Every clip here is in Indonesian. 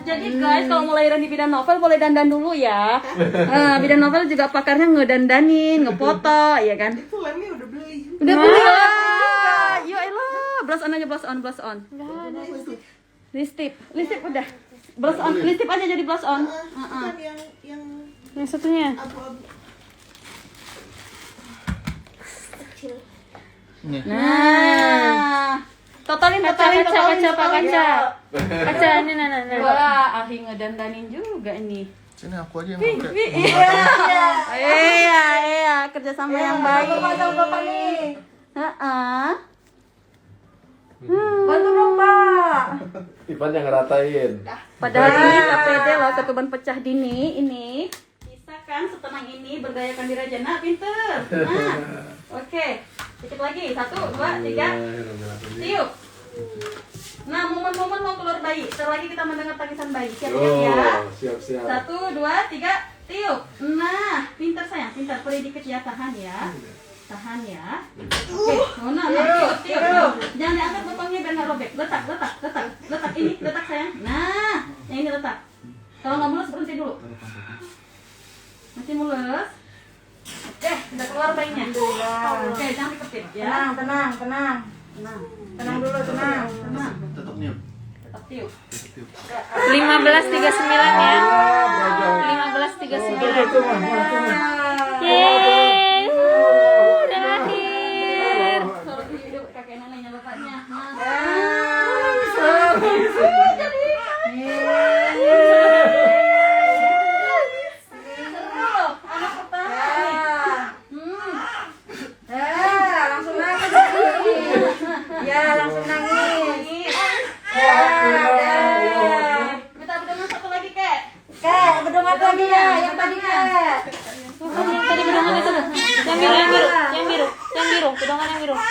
Jadi guys, kalau mau lahiran di Bidan Novel boleh dandan dulu ya. Bidan Novel juga pakarnya ngedandanin, ngefoto, ya kan? Itu lemnya udah beli. Udah beli ya? Yo elah, blush on aja, blush on, blush on. Listip udah. Blush on, listip aja jadi blush on. Kan yang satunya. abu-abu. Nah, totalin. Kaca. Kaca, ini nah. Wah, Ahi ngedandanin juga ini. Sini aku aja yang pakai. Iya, kerja sama yang baik. Bapak nih. Bantu dong, Pak. Ipan yang ngeratain. Padahal ini KPD loh, ketuban pecah dini ini. Bisa kan setenang ini berdayakan diri aja. Nah, pinter. Nah, oke. Sedikit lagi. 1, 2, 3. Tiup. Nah, momen-momen mau keluar bayi. Ntar lagi kita mendengar tangisan bayi. Siap-siap ya. Siap-siap. 1, 2, 3. Tiup. Nah, pinter sayang. Pinter. Perih dikit ya. Tahan ya. Tahan ya. Oke. Nah, tiup. Jangan diangkat botolnya biar nggak robek. Letak. Letak ini. Letak sayang. Nah, yang ini letak. Kalau nggak mulus berhenti dulu. Masih mulus. Oke, udah keluar bayinya. Oke, jangan dikepit ya. Tenang. Tenang dulu, tenang. Tetap niup. Tetap tiup. 15.39 ya. 15.39. Yeay. Udah lahir. Kalau hidup kakek neneknya bapaknya. Langsung nangis. Minta bedongan satu lagi, Kek. Bedongan lagi ya, yang tadi Kak. Tadi bedongan itu tuh. Yang biru. Bedongan yang biru. Nah.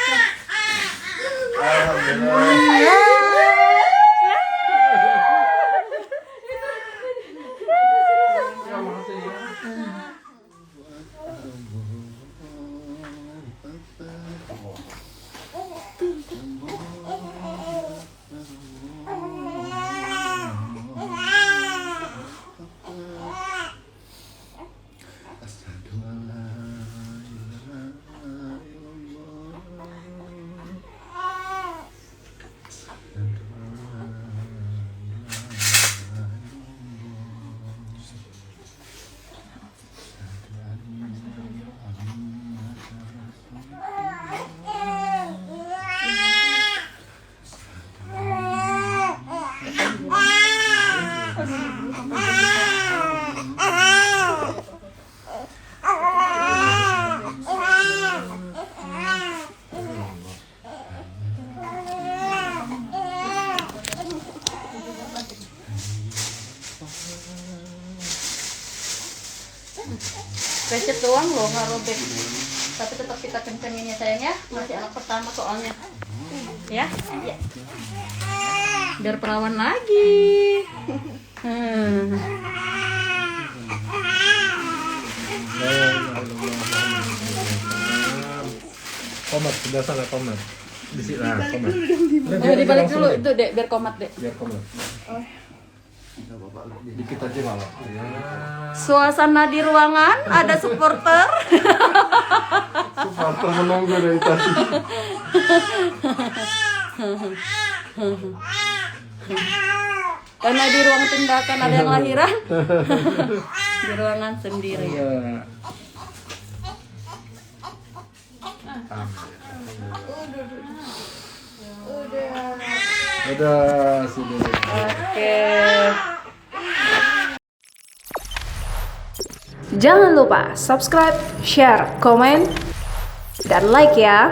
Recet doang loh, nggak robek. Tapi tetap kita kencengin ya sayang ya. Masih anak pertama soalnya. Ya? Ya. Biar perawan lagi. Komat, sebelah sana komat. Di sini komat. Dibalik dulu itu dek, biar komat dek. Biar komat. Dikit aja malah. Ya. Suasana di ruangan ada supporter. Supporter menunggu dari tadi. Karena di ruang tindakan ada yang lahiran. Di ruangan sendiri. Iya. Udah sudah. Oke. Jangan lupa subscribe, share, komen, dan like ya.